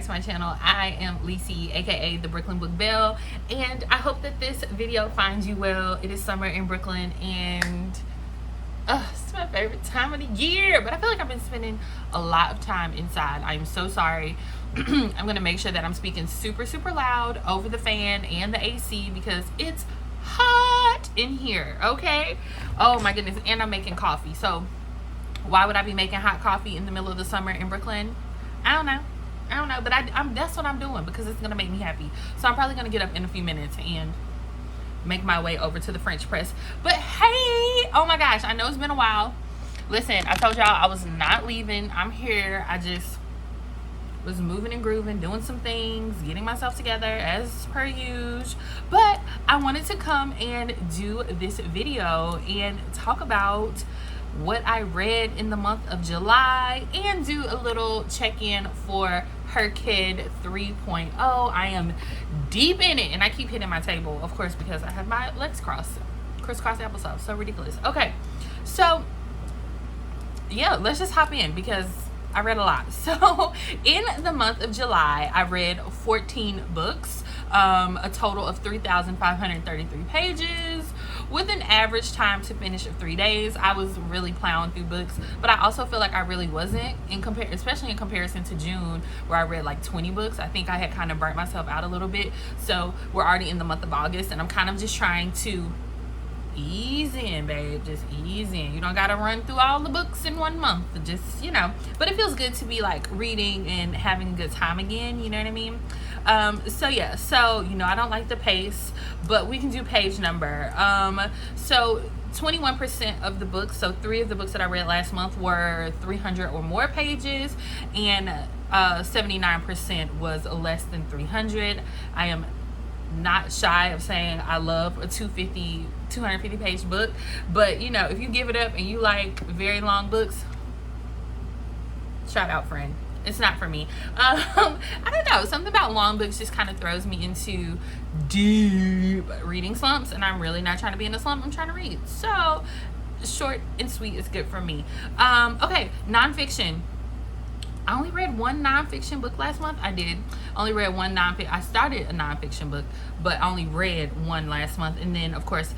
to my channel. I am Lisi, aka the Brooklyn Book Belle, and I hope that this video finds you well. It is summer in Brooklyn, and it's my favorite time of the year, but I feel like I've been spending a lot of time inside. I am so sorry. I'm gonna make sure that I'm speaking super loud over the fan and the AC because it's hot in here, okay? Oh my goodness. And I'm making coffee. So why would I be making hot coffee in the middle of the summer in Brooklyn? I don't know, but that's what I'm doing because it's gonna make me happy. So I'm probably gonna get up in a few minutes and make my way over to the French press. But hey, oh my gosh, I know it's been a while. Listen, I told y'all I was not leaving. I'm here. I just was moving and grooving, doing some things, getting myself together as per usual. But I wanted to come and do this video and talk about what I read in the month of July and do a little check-in for Her Kid 3.0. I am deep in it, and I keep hitting my table, of course, because I have my legs crisscross applesauce. So ridiculous. Okay, so yeah, let's just hop in because I read a lot. So in the month of July, I read 14 books, a total of 3,533 pages, with an average time to finish of 3 days. I was really plowing through books, but I also feel like I really wasn't, especially in comparison to June, where I read like 20 books. I think I had kind of burnt myself out a little bit. So we're already in the month of August, and I'm kind of just trying to ease in, babe. Just ease in. You don't gotta run through all the books in 1 month. Just, you know, but it feels good to be like reading and having a good time again, you know what I mean? So yeah, so you know, I don't like the pace, but we can do page number. So 21% of the books, so 3 of the books that I read last month were 300 or more pages, and 79% was less than 300. I am not shy of saying I love a 250 page book, but you know, if you give it up and you like very long books, shout out, friend. It's not for me. I don't know, something about long books just kind of throws me into deep reading slumps, and I'm really not trying to be in a slump. I'm trying to read, so short and sweet is good for me. Okay, nonfiction. I only read 1 nonfiction book last month. I did only read 1 nonfiction. I started a nonfiction book, but I only read 1 last month, and then of course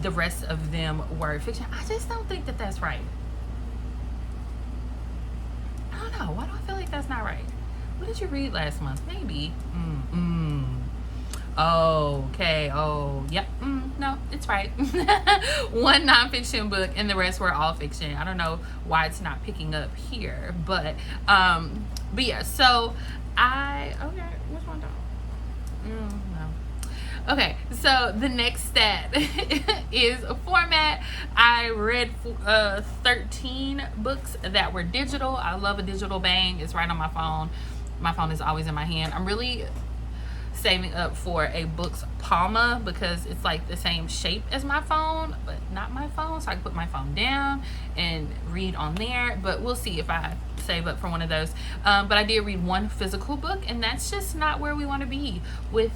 the rest of them were fiction. I just don't think that that's right. I don't know. Why do I feel like that's not right? What did you read last month? Maybe. Okay. Oh, yep. No, it's right. 1 nonfiction book, and the rest were all fiction. I don't know why it's not picking up here, but yeah. So okay. Which one? No. Okay. So the next stat is a format. I read 13 books that were digital. I love a digital bang. It's right on my phone. My phone is always in my hand. I'm really saving up for a Books Palma because it's like the same shape as my phone, but not my phone, so I can put my phone down and read on there. But we'll see if I save up for one of those. But I did read 1 physical book, and that's just not where we want to be with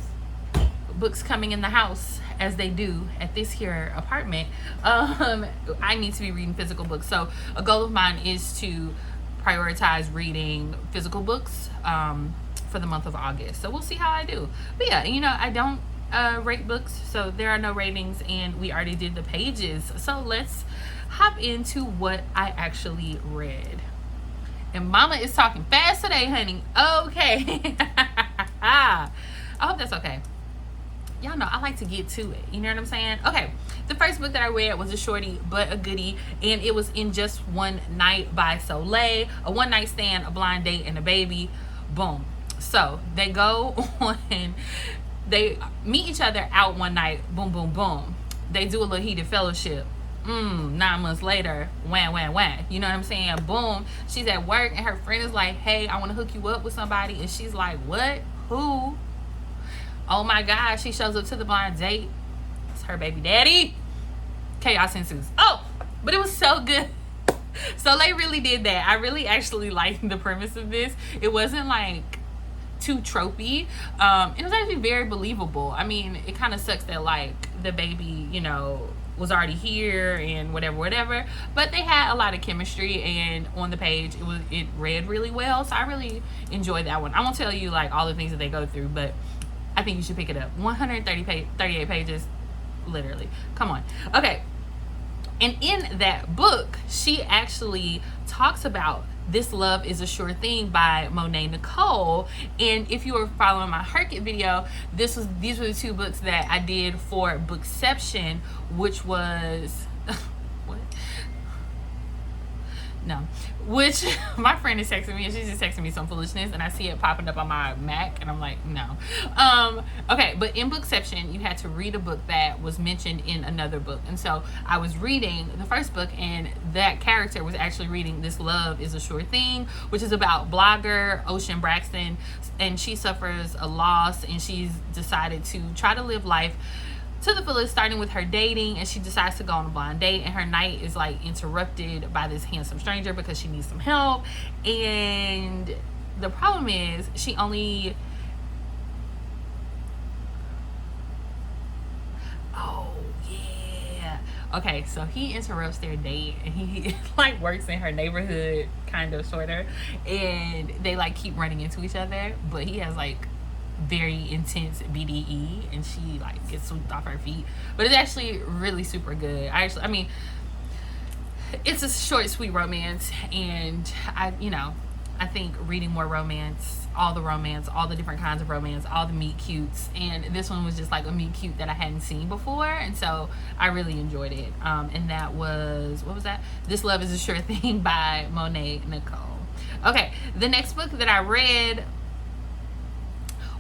books coming in the house as they do at this here apartment. I need to be reading physical books, so a goal of mine is to prioritize reading physical books for the month of August. So we'll see how I do. But yeah, you know, I don't rate books, so there are no ratings, and we already did the pages. So let's hop into what I actually read. And mama is talking fast today, honey. Okay. I hope that's okay. Y'all know I like to get to it, you know what I'm saying? Okay, the first book that I read was a shorty but a goodie, and it was In Just One Night by Soleil. A one night stand, a blind date, and a baby. Boom. So they go on, they meet each other out one night. Boom, boom, boom. They do a little heated fellowship. 9 months later, wham. You know what I'm saying? Boom. She's at work, and her friend is like, hey, I want to hook you up with somebody. And she's like, what? Who? Oh my gosh, she shows up to the blind date. It's her baby daddy. Chaos ensues. Oh, but it was so good. So they really did that. I really actually liked the premise of this. It wasn't like too tropey. It was actually very believable. I mean, it kind of sucks that like the baby, you know, was already here and whatever, but they had a lot of chemistry, and on the page it read really well, so I really enjoyed that one. I won't tell you like all the things that they go through, but I think you should pick it up. 38 pages, literally. Come on. Okay. And in that book, she actually talks about This Love is a Sure Thing by Monae Nicole. And if you were following my Herkit video, these were the two books that I did for Bookception, which was what? No. Which my friend is texting me, and she's just texting me some foolishness, and I see it popping up on my Mac, and I'm like, no. Okay, but in Bookception, you had to read a book that was mentioned in another book. And so I was reading the first book, and that character was actually reading This Love is a Sure Thing, which is about blogger Ocean Braxton, and she suffers a loss, and she's decided to try to live life to the fullest, starting with her dating, and she decides to go on a blind date, and her night is like interrupted by this handsome stranger because she needs some help. And the problem is she only okay, so he interrupts their date, and he like works in her neighborhood, kind of, sorta, and they like keep running into each other, but he has like very intense BDE, and she like gets swept off her feet. But it's actually really super good. I mean, it's a short, sweet romance, and I think reading more romance, all the different kinds of romance, all the meet cutes, and this one was just like a meet cute that I hadn't seen before, and so I really enjoyed it. And that was, what was that? This Love is a Sure Thing by Monae Nicole. Okay, the next book that I read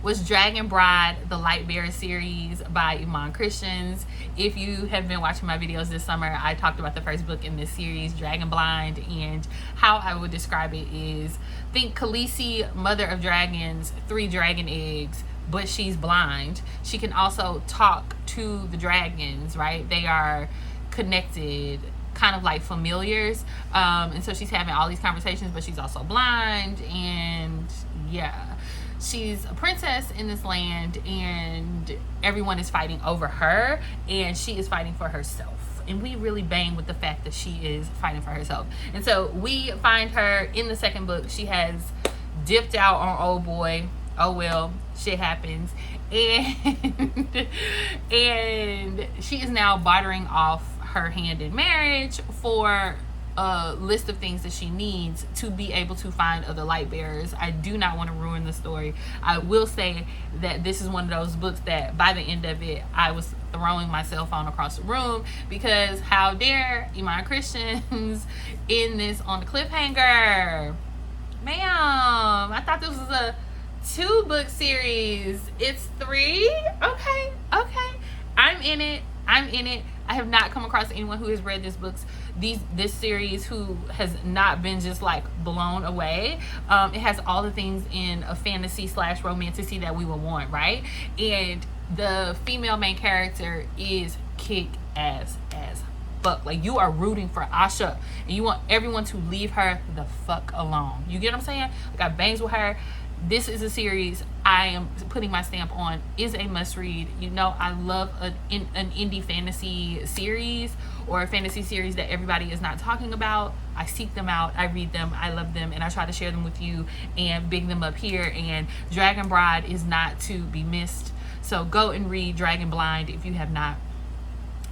was Dragon Bride, the Lightbearer series by Iman Christians. If you have been watching my videos this summer, I talked about the first book in this series, Dragon Blind, and how I would describe it is, think Khaleesi, mother of dragons, 3 dragon eggs, but she's blind. She can also talk to the dragons, right? They are connected, kind of like familiars, and so she's having all these conversations, but she's also blind, and yeah. She's a princess in this land, and everyone is fighting over her, and she is fighting for herself. And we really bang with the fact that she is fighting for herself. And so we find her in the second book. She has dipped out on old boy. Oh well, shit happens. And she is now bartering off her hand in marriage for a list of things that she needs to be able to find other light bearers. I do not want to ruin the story. I will say that this is one of those books that by the end of it, I was throwing my cell phone across the room, because how dare Iman Christians in this on the cliffhanger? Ma'am, I thought this was a 2-book series. It's 3? Okay. I'm in it. I have not come across anyone who has read this series who has not been just like blown away. It has all the things in a fantasy / romantasy that we would want, right? And the female main character is kick ass as fuck. Like, you are rooting for Iesha, and you want everyone to leave her the fuck alone. You get what I'm saying? Like, I bangs with her. This is a series I am putting my stamp on. Is a must read. You know, I love an indie fantasy series, or a fantasy series that everybody is not talking about. I seek them out, I read them, I love them, and I try to share them with you and big them up here. And Dragon Bride is not to be missed. So go and read Dragon Blind if you have not,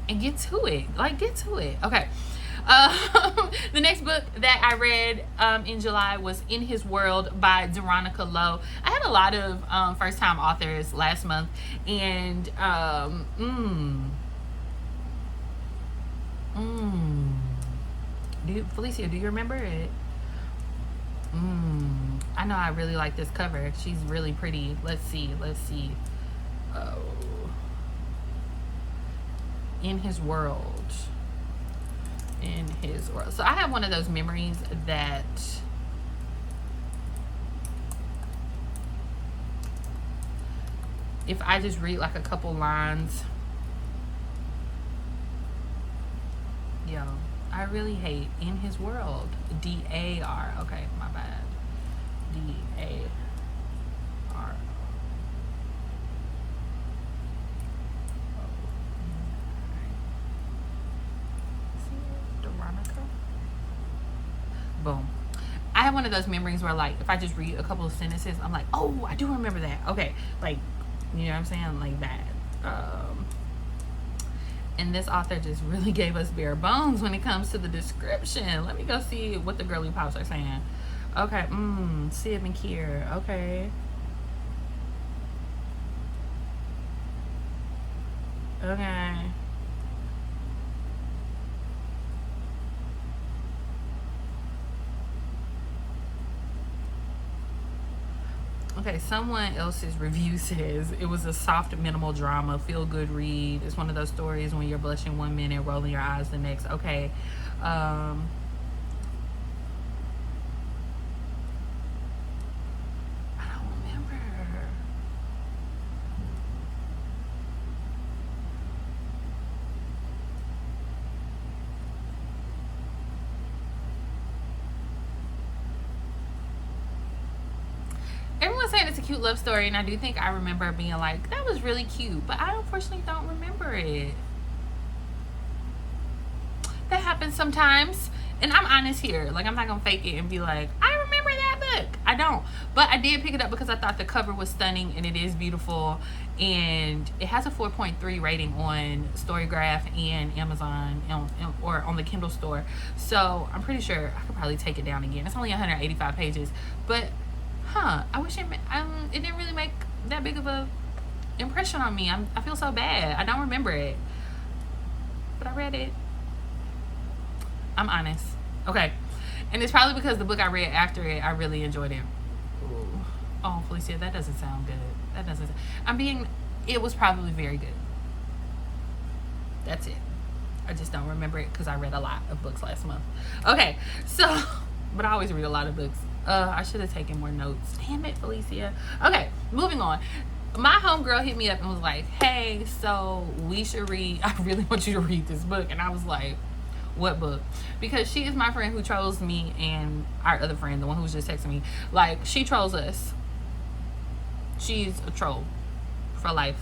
and get to it. Okay. The next book that I read in July was In His World by Daronica Lowe. I had a lot of first-time authors last month, and Felicia, do you remember it? I know I really like this cover. She's really pretty. Let's see. Oh. In His World. So I have one of those memories that if I just read like a couple lines, I really hate In His World. D-A-R. Okay, my bad. D-A-R. Boom. I have one of those memories where, like, if I just read a couple of sentences, I'm like, oh, I do remember that. Okay, like, you know what I'm saying? Like that. And this author just really gave us bare bones when it comes to the description. Let me go see what the girly pops are saying. Okay, Sib and Kier. Okay. Okay. Okay, someone else's review says it was a soft, minimal drama, feel-good read. It's one of those stories when you're blushing 1 minute, rolling your eyes the next. Okay. I don't remember. Everyone's saying it's a cute love story, and I do think I remember being like, that was really cute, but I unfortunately don't remember it. That happens sometimes, and I'm honest here. Like, I'm not gonna fake it and be like, I remember that book. I don't, but I did pick it up because I thought the cover was stunning, and it is beautiful, and it has a 4.3 rating on Storygraph and Amazon, or on the Kindle store. So I'm pretty sure I could probably take it down again. It's only 185 pages, but I wish it didn't really make that big of a impression on me. I feel so bad. I don't remember it, but I read it. I'm honest. Okay, and it's probably because the book I read after it, I really enjoyed it. Ooh. Oh, Felicia, that doesn't sound good. That doesn't. It was probably very good. That's it. I just don't remember it because I read a lot of books last month. Okay, so, but I always read a lot of books. I should have taken more notes. Damn it, Felicia. Okay, moving on. My homegirl hit me up and was like, hey, so we should read, I really want you to read this book. And I was like, what book? Because she is my friend who trolls me, and our other friend, the one who was just texting me, like, she trolls us. She's a troll for life.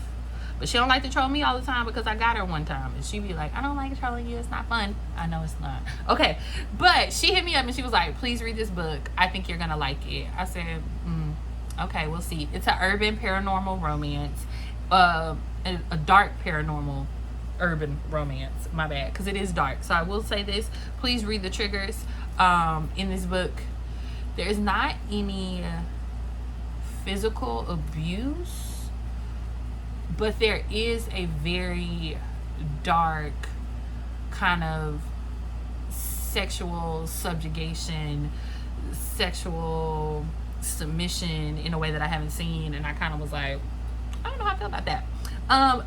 But she don't like to troll me all the time because I got her one time. And she be like, I don't like trolling you. It's not fun. I know it's not. Okay. But she hit me up and she was like, please read this book. I think you're going to like it. I said, okay, we'll see. It's an urban paranormal romance. A dark paranormal urban romance. My bad. Because it is dark. So I will say this. Please read the triggers in this book. There is not any physical abuse, but there is a very dark kind of sexual subjugation, sexual submission in a way that I haven't seen, and I kind of was like, I don't know how I feel about that.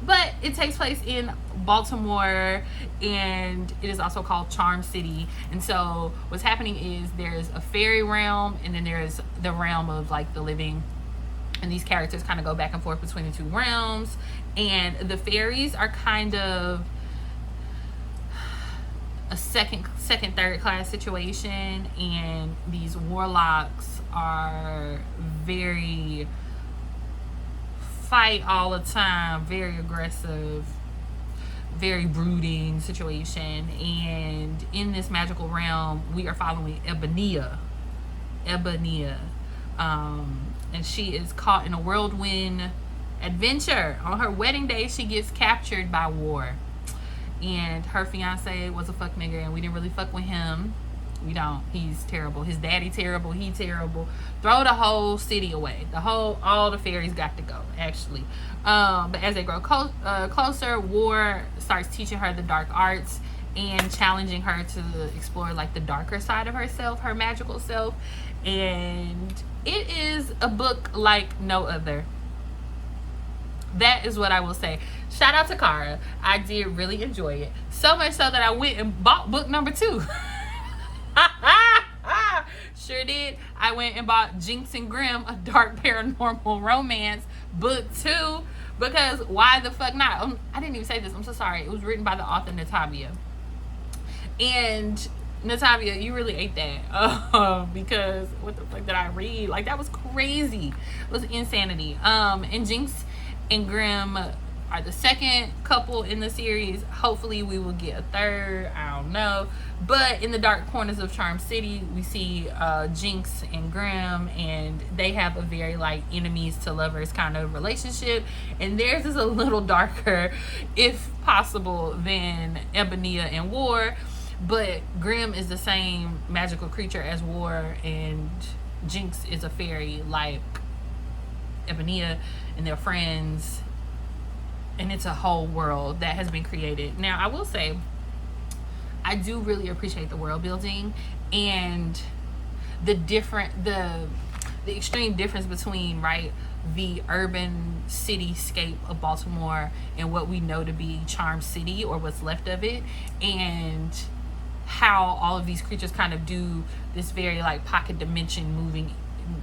But it takes place in Baltimore, and it is also called Charm City. And so what's happening is there's a fairy realm, and then there's the realm of like the living. And these characters kind of go back and forth between the two realms. And the fairies are kind of a second, third class situation. And these warlocks are very fight all the time, very aggressive, very brooding situation. And in this magical realm, we are following Ebonia. And she is caught in a whirlwind adventure. On her wedding day, she gets captured by war. And her fiance was a fuck nigga, and we didn't really fuck with him. We don't. He's terrible. His daddy terrible. He terrible. Throw the whole city away. All the fairies got to go, actually. But as they grow closer, war starts teaching her the dark arts and challenging her to explore like the darker side of herself, her magical self. And it is a book like no other. That is what I will say. Shout out to Kara. I did really enjoy it. So much so that I went and bought book number 2. Sure did. I went and bought Jinx and Grimm, a dark paranormal romance, book 2. Because why the fuck not? I didn't even say this. I'm so sorry. It was written by the author Natavia. And Natavia, you really ate that. Because what the fuck did I read? Like, that was crazy. It was insanity. And Jinx and Grimm are the second couple in the series. Hopefully we will get a third, I don't know. But in the dark corners of Charm City, we see Jinx and Grimm, and they have a very like enemies to lovers kind of relationship, and theirs is a little darker, if possible, than Ebonia and War. But Grimm is the same magical creature as War, and Jinx is a fairy like Ebonia, and they're friends, and it's a whole world that has been created. Now I will say, I do really appreciate the world building and the extreme difference between, right, the urban cityscape of Baltimore and what we know to be Charm City, or what's left of it, and how all of these creatures kind of do this very like pocket dimension moving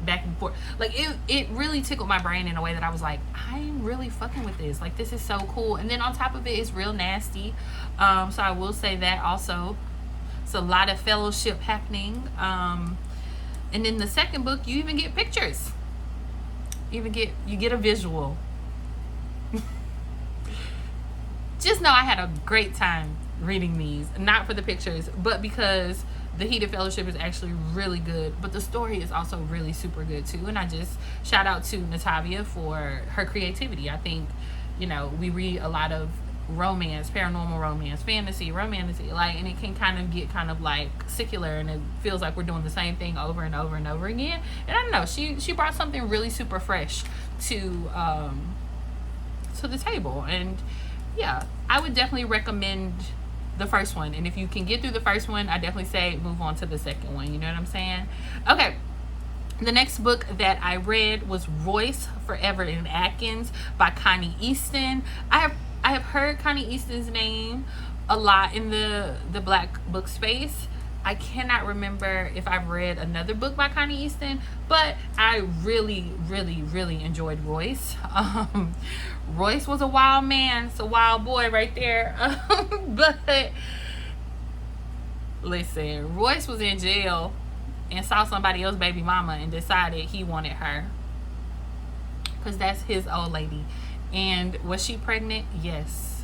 back and forth. Like it really tickled my brain in a way that I was like, I'm really fucking with this. Like, this is so cool. And then on top of it, it's real nasty. So I will say that also. It's a lot of fellowship happening. And in the second book, you even get pictures. You get a visual. Just know I had a great time reading these. Not for the pictures, but because the Heated Fellowship is actually really good, but the story is also really super good too. And I just shout out to Natavia for her creativity. I think, you know, we read a lot of romance, paranormal romance, fantasy, romantasy, like, and it can kind of get kind of like secular, and it feels like we're doing the same thing over and over and over again. And I don't know, she brought something really super fresh to the table. And yeah, I would definitely recommend the first one, and if you can get through the first one, I definitely say move on to the second one. You know what I'm saying? Okay, the next book that I read was Royce, Forever in Atkins by Connie Easton. I have heard Connie Easton's name a lot in the black book space. I cannot remember if I've read another book by Connie Easton, but I really, really, really enjoyed Royce. Royce was a wild man. It's a wild boy right there. But listen, Royce was in jail and saw somebody else's baby mama and decided he wanted her, because that's his old lady. And was she pregnant? Yes.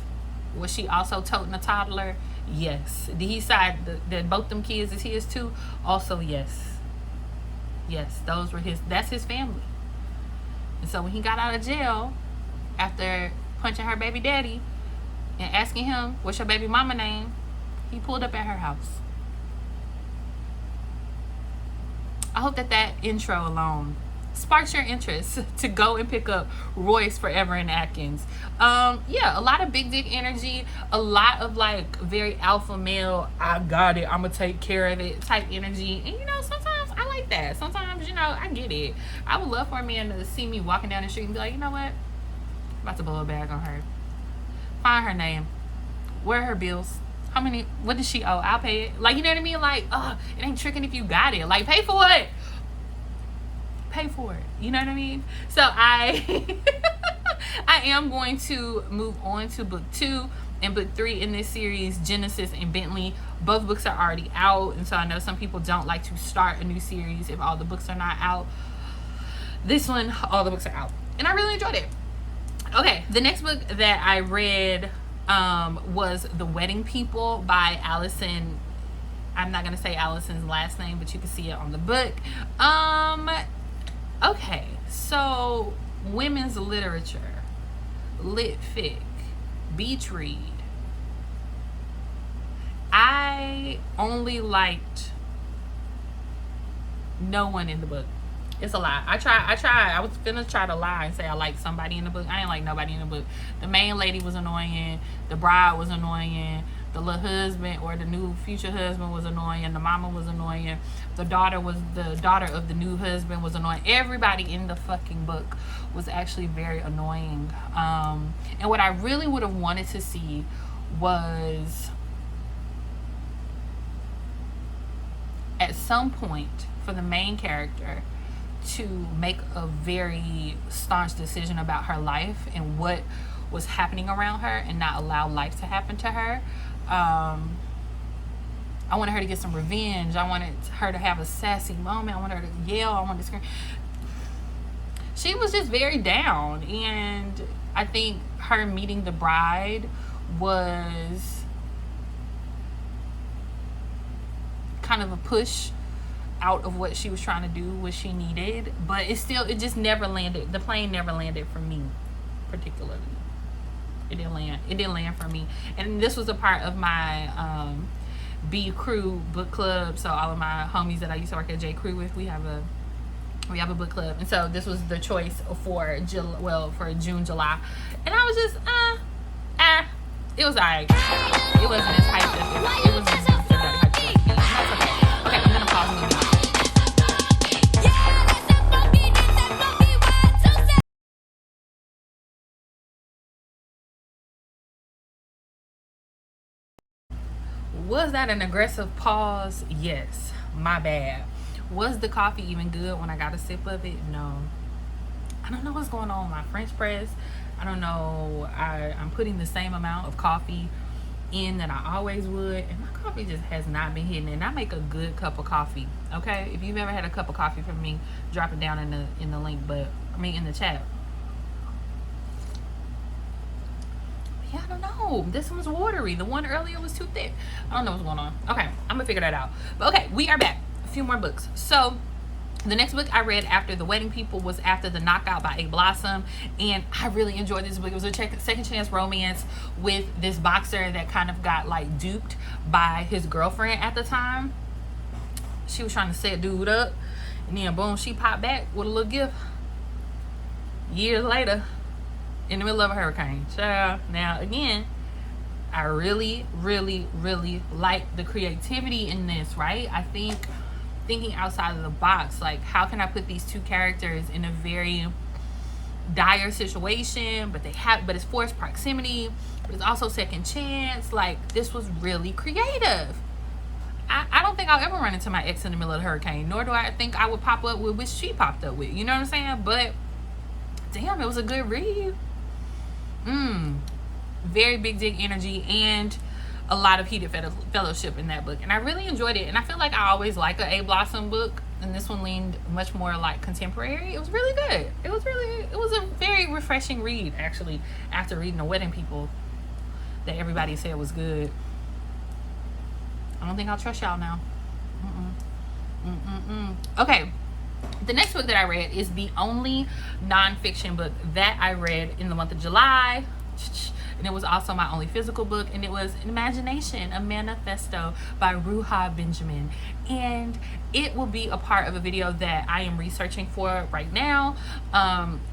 Was she also toting a toddler? Yes. Did he decide that both them kids is his too? Also yes. Yes, those were his. That's his family. And so when he got out of jail after punching her baby daddy and asking him, what's your baby mama name, he pulled up at her house. I hope that intro alone sparks your interest to go and pick up Royce, Forever in Atkins. Yeah, a lot of big dick energy, a lot of like very alpha male, I got it, I'm gonna take care of it type energy. And you know, sometimes I like that. Sometimes, you know, I get it. I would love for a man to see me walking down the street and be like, you know what, I'm about to blow a bag on her. Find her name, where are her bills, how many, what does she owe, I'll pay it. Like, you know what I mean? Like, it ain't tricking if you got it. Like, pay for it. Pay for it. You know what I mean? So I am going to move on to book 2 and book 3 in this series, Genesis and Bentley. Both books are already out, and so I know some people don't like to start a new series if all the books are not out. This one, all the books are out, and I really enjoyed it. Okay, the next book that I read was The Wedding People by Alison. I'm not gonna say Alison's last name, but you can see it on the book. Okay, so women's literature, lit fic, beach read. I only liked no one in the book. It's a lie. I tried. I was gonna try to lie and say I liked somebody in the book. I didn't like nobody in the book. The main lady was annoying. The bride was annoying. The little husband or the new future husband was annoying. The mama was annoying. The daughter of the new husband was annoying. Everybody in the fucking book was actually very annoying. And what I really would have wanted to see was, at some point, for the main character to make a very staunch decision about her life and what was happening around her, and not allow life to happen to her. I wanted her to get some revenge. I wanted her to have a sassy moment. I wanted her to yell. I wanted to scream. she was just very down. And I think her meeting the bride was kind of a push out of what she was trying to do, what she needed, but it just never landed. The plane never landed for me, particularly. It didn't land for me. And this was a part of my B Crew book club. So all of my homies that I used to work at J Crew with, we have a book club, and so this was the choice for June, July, and I was just it was alright. It wasn't as hyped as it wasn't as everybody hyped it up to be. And that's okay. Okay, I'm gonna pause and move on. Was that an aggressive pause? Yes. My bad. Was the coffee even good when I got a sip of it? No. I don't know what's going on with my French press. I don't know. I'm putting the same amount of coffee in that I always would, and my coffee just has not been hitting. And I make a good cup of coffee. Okay? If you've ever had a cup of coffee from me, drop it down in the link, in the chat. Yeah, I don't know. This one's watery. The one earlier was too thick. I don't know what's going on. Okay, I'm gonna figure that out. But okay, we are back. A few more books. So the next book I read after The Wedding People was After the Knockout by A Blossom, and I really enjoyed this book. It was a second chance romance with this boxer that kind of got like duped by his girlfriend at the time. She was trying to set dude up, and then boom, she popped back with a little gift years later in the middle of a hurricane. Child. Now again, I really, really, really like the creativity in this, right? I think thinking outside of the box, like how can I put these two characters in a very dire situation, but it's forced proximity, but it's also second chance. Like, this was really creative. I don't think I'll ever run into my ex in the middle of the hurricane, nor do I think I would pop up with which she popped up with, you know what I'm saying? But damn, it was a good read. Very big dig energy and a lot of heated fellowship in that book, and I really enjoyed it. And I feel like I always like a Blossom book, and this one leaned much more like contemporary. It was really good. It was a very refreshing read, actually, after reading The Wedding People that everybody said was good. I don't think I'll trust y'all now. Okay, the next book that I read is the only nonfiction book that I read in the month of July, and it was also my only physical book, and it was Imagination, a Manifesto by Ruha Benjamin. And it will be a part of a video that I am researching for right now,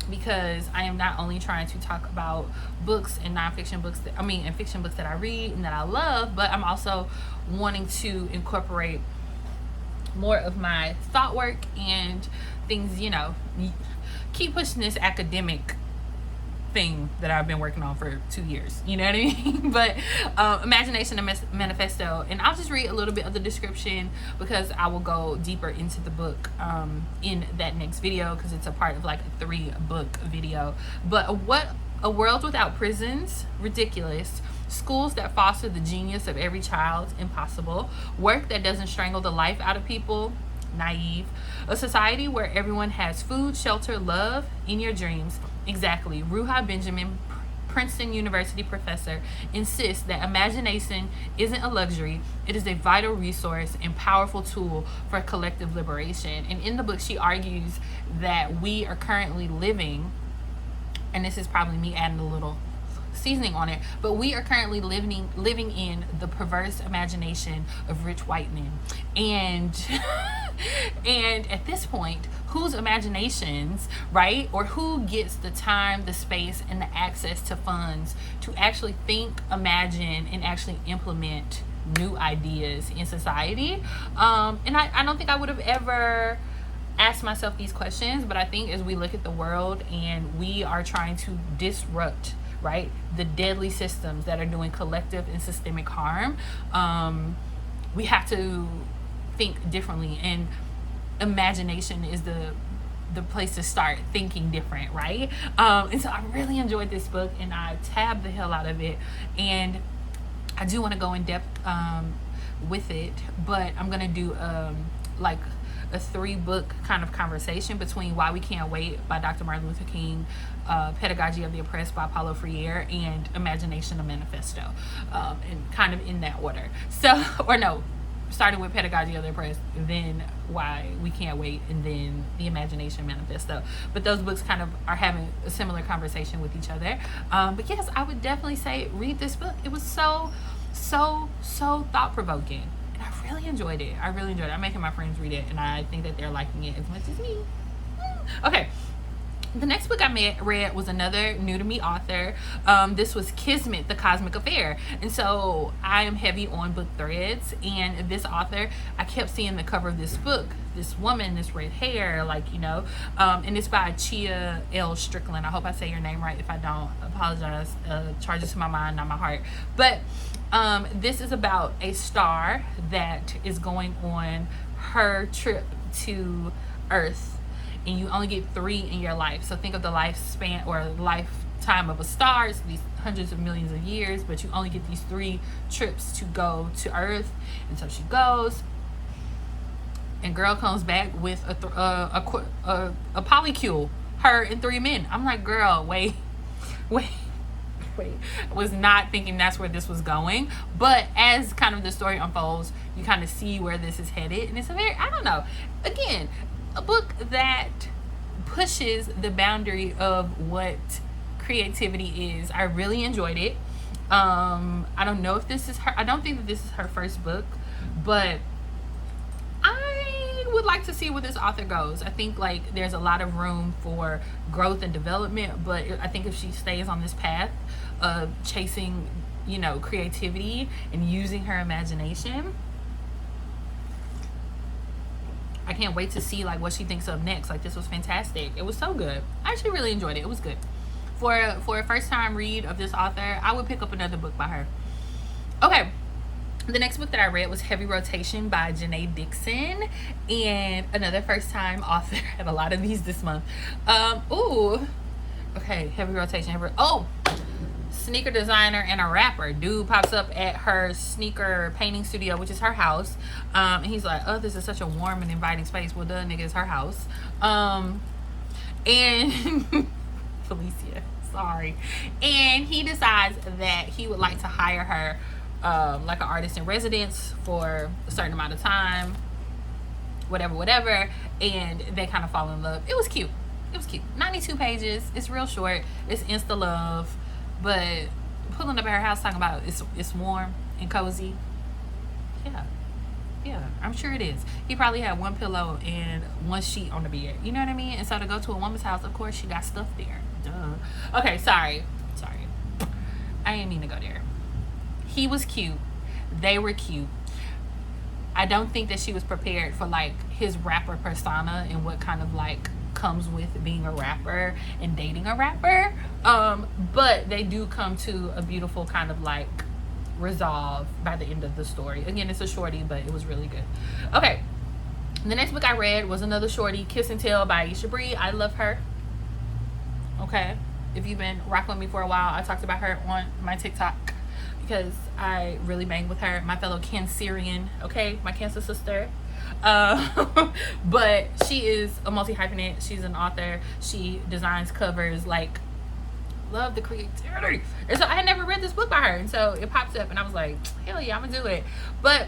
because I am not only trying to talk about books and nonfiction books and fiction books that I read and that I love, but I'm also wanting to incorporate more of my thought work and things, keep pushing this academic thing that I've been working on for 2 years, you know what I mean? But Imagination, a Manifesto, and I'll just read a little bit of the description because I will go deeper into the book in that next video, because it's a part of like a 3-book video. But what a world without prisons, ridiculous. Schools that foster the genius of every child, impossible. Work that doesn't strangle the life out of people, naive. A society where everyone has food, shelter, love, in your dreams. Exactly. Ruha Benjamin, Princeton University professor, insists that imagination isn't a luxury. It is a vital resource and powerful tool for collective liberation. And in the book, she argues that we are currently living, and this is probably me adding a little seasoning on it, but we are currently living in the perverse imagination of rich white men. And and at this point, whose imaginations, right, or who gets the time, the space, and the access to funds to actually think, imagine, and actually implement new ideas in society? And I don't think I would have ever asked myself these questions, but I think as we look at the world and we are trying to disrupt, right, the deadly systems that are doing collective and systemic harm, we have to think differently, and imagination is the place to start thinking different, right? And so I really enjoyed this book, and I tabbed the hell out of it, and I do want to go in depth with it, but I'm gonna do like a 3-book kind of conversation between Why We Can't Wait by Dr. Martin Luther King, Pedagogy of the Oppressed by Paulo Freire, and Imagination of Manifesto, and kind of in that order. So, or no, starting with Pedagogy of the Oppressed, then Why We Can't Wait, and then the Imagination Manifesto. But those books kind of are having a similar conversation with each other. But yes, I would definitely say read this book. It was so thought-provoking, and I really enjoyed it. I'm making my friends read it, and I think that they're liking it as much as me. Okay. The next book I read was another new to me author. This was Kismet, The Cosmic Affair. And so I am heavy on book threads. And this author, I kept seeing the cover of this book. This woman, this red hair, like, you know. And it's by Chia Strickland. I hope I say your name right. If I don't, apologize. Charges to my mind, not my heart. But this is about a star that is going on her trip to Earth. And you only get 3 in your life. So think of the lifespan or lifetime of a star. It's these hundreds of millions of years, but you only get these 3 trips to go to Earth. And so she goes, and girl comes back with a polycule, her and 3 men. I'm like, girl, wait. I was not thinking that's where this was going, but as kind of the story unfolds, you kind of see where this is headed. And it's a very, I don't know, again, a book that pushes the boundary of what creativity is. I really enjoyed it. I don't know if this is her, I don't think that this is her first book, but I would like to see where this author goes. I think like there's a lot of room for growth and development, but I think if she stays on this path of chasing, you know, creativity and using her imagination, I can't wait to see like what she thinks of next. Like, this was fantastic. It was so good. I actually really enjoyed it. It was good. For a first time read of this author, I would pick up another book by her. Okay. The next book that I read was Heavy Rotation by Janea Dixon, and another first time author. I had a lot of these this month. Okay, Heavy Rotation. Sneaker designer and a rapper. Dude pops up at her sneaker painting studio, which is her house. And he's like, oh, this is such a warm and inviting space. Well, duh, nigga, it's her house. And Felicia, sorry. And he decides that he would like to hire her like an artist in residence for a certain amount of time. Whatever. And they kind of fall in love. It was cute. 92 pages. It's real short. It's insta love. But pulling up at her house talking about it's warm and cozy. Yeah, I'm sure it is. He probably had 1 pillow and 1 sheet on the bed. You know what I mean? And so to go to a woman's house, of course, she got stuff there. Duh. Okay, sorry. I didn't mean to go there. He was cute. They were cute. I don't think that she was prepared for like his rapper persona and what kind of like comes with being a rapper and dating a rapper, but they do come to a beautiful kind of like resolve by the end of the story. Again, it's a shorty, but it was really good. Okay, the next book I read was another shorty, Kiss and Tell by Iesha Bree. I love her. Okay, if you've been rocking with me for a while, I talked about her on my TikTok because I really bang with her, my fellow Cancerian, okay, my Cancer sister. But she is a multi-hyphenate. She's an author. She designs covers. Like, love the creativity. And so I had never read this book by her, and so it pops up and I was like, hell yeah, I'm gonna do it. But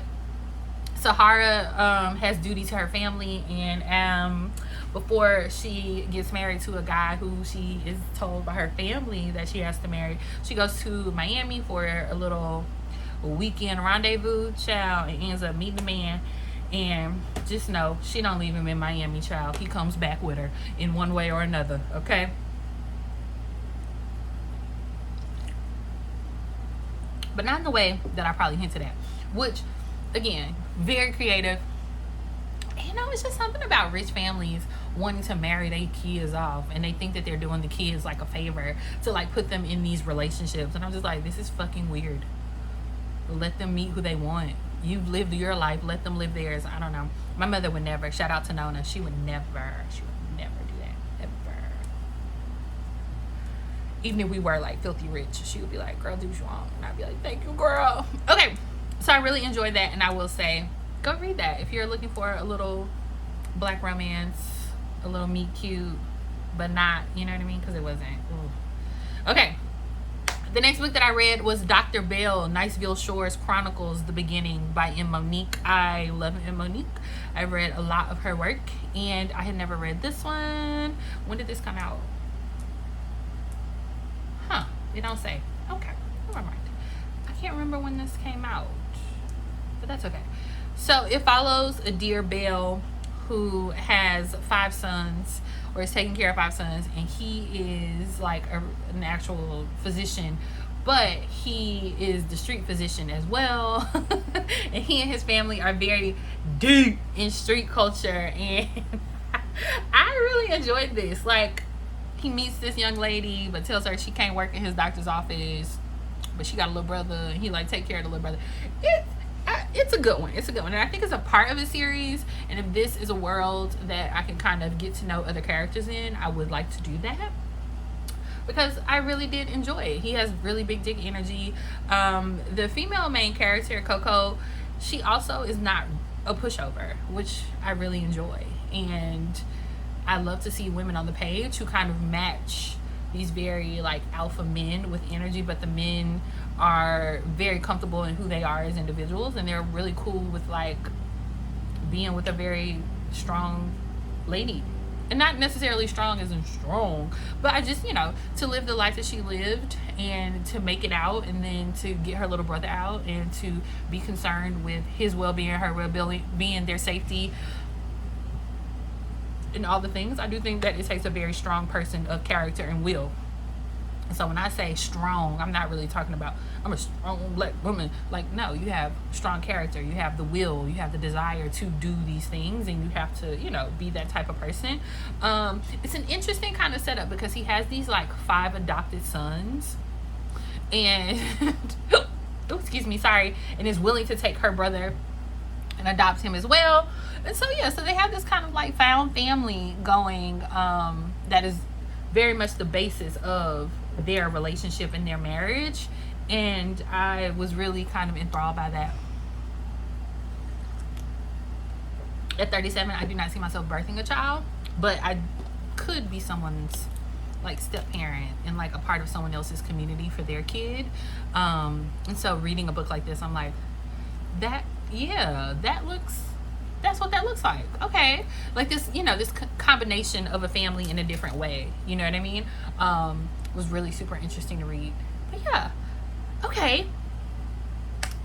Sahara has duty to her family, and before she gets married to a guy who she is told by her family that she has to marry, she goes to Miami for a little weekend rendezvous, child, and ends up meeting the man. And just know, she don't leave him in Miami, child. He comes back with her in one way or another, okay? But not in the way that I probably hinted at. Which, again, very creative. You know, it's just something about rich families wanting to marry their kids off. And they think that they're doing the kids like a favor to like put them in these relationships. And I'm just like, this is fucking weird. Let them meet who they want. You've lived your life, let them live theirs. I don't know. My mother would never. Shout out to Nona. She would never do that, ever. Even if we were like filthy rich, she would be like, girl, do what you want. And I'd be like, thank you, girl. Okay, so I really enjoyed that, and I will say, go read that if you're looking for a little black romance, a little meet cute, but not, you know what I mean? Because it wasn't. Ooh. Okay. The next book that I read was Dr. Bell, Niceville Shores Chronicles, The Beginning by Monique. I love Monique. I read a lot of her work, and I had never read this one. When did this come out? Huh. It don't say. Okay. Never mind. I can't remember when this came out, but that's okay. So it follows a dear Bell who has 5 sons, or is taking care of 5 sons, and he is like an actual physician, but he is the street physician as well. And he and his family are very deep in street culture, and I really enjoyed this. Like, he meets this young lady but tells her she can't work in his doctor's office, but she got a little brother, and he like take care of the little brother. It's a good one. It's a good one, and I think it's a part of a series, and if this is a world that I can kind of get to know other characters in, I would like to do that, because I really did enjoy it. He has really big dick energy. The female main character, Coco, she also is not a pushover, which I really enjoy, and I love to see women on the page who kind of match these very like alpha men with energy, but the men are very comfortable in who they are as individuals, and they're really cool with like being with a very strong lady, and not necessarily strong as in strong, but I just, you know, to live the life that she lived and to make it out, and then to get her little brother out, and to be concerned with his well-being, her well-being, their safety, and all the things. I do think that it takes a very strong person of character and will. So when I say strong, I'm not really talking about I'm a strong black woman. Like, no, you have strong character, you have the will, you have the desire to do these things, and you have to, you know, be that type of person. It's an interesting kind of setup, because he has these like 5 adopted sons, and oh, excuse me, sorry, and is willing to take her brother and adopt him as well. And so yeah, so they have this kind of like found family going, that is very much the basis of their relationship and their marriage, and I was really kind of enthralled by that. At 37, I do not see myself birthing a child, but I could be someone's like step parent and like a part of someone else's community for their kid. And so reading a book like this, I'm like, that, yeah, that's what that looks like. Okay, like this, you know, this combination of a family in a different way, you know what I mean, was really super interesting to read. But yeah, okay,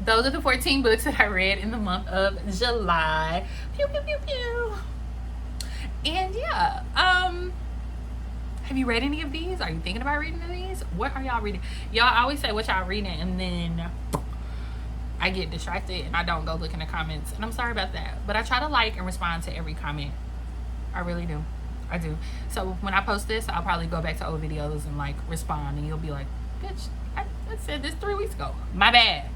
those are the 14 books that I read in the month of July. Pew pew pew pew. And yeah, have you read any of these? Are you thinking about reading any of these? What are y'all reading? Y'all always say what y'all reading, and then I get distracted and I don't go look in the comments, and I'm sorry about that, but I try to like and respond to every comment. I really do. I do. So when I post this, I'll probably go back to old videos and like respond, and you'll be like, bitch, I said this 3 weeks ago. My bad.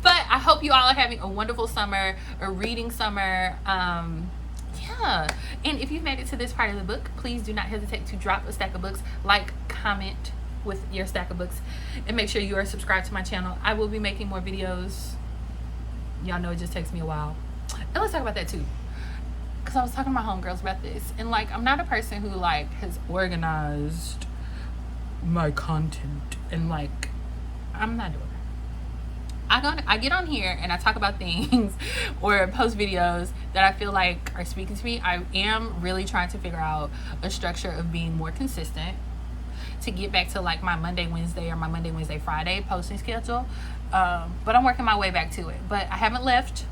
But I hope you all are having a wonderful summer, a reading summer. Yeah, and if you've made it to this part of the book, please do not hesitate to drop a stack of books, like, comment with your stack of books, and make sure you are subscribed to my channel. I will be making more videos. Y'all know it just takes me a while, and let's talk about that too, because I was talking to my homegirls about this, and like, I'm not a person who like has organized my content, and like, I'm not doing that. I get on here and I talk about things or post videos that I feel like are speaking to me. I am really trying to figure out a structure of being more consistent, to get back to like my Monday, Wednesday, or my Monday, Wednesday, Friday posting schedule. But I'm working my way back to it. But I haven't left.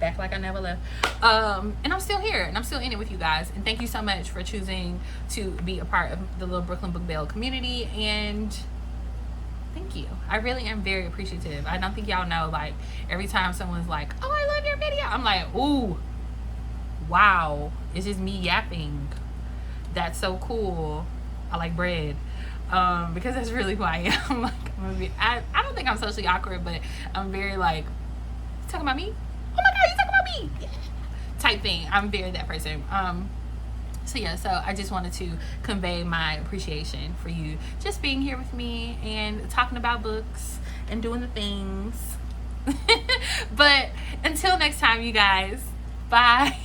Back like I never left. And I'm still here, and I'm still in it with you guys. And thank you so much for choosing to be a part of the little Brooklyn Book Bell community. And thank you. I really am very appreciative. I don't think y'all know, like, every time someone's like, oh, I love your video, I'm like, ooh, wow, it's just me yapping. That's so cool. I like bread, because that's really who I am. Like, I don't think I'm socially awkward, but I'm very like, you talking about me? Oh my god, you talking about me? Yeah. Type thing. I'm very that person. So yeah, so I just wanted to convey my appreciation for you just being here with me and talking about books and doing the things. But Until next time, you guys. Bye.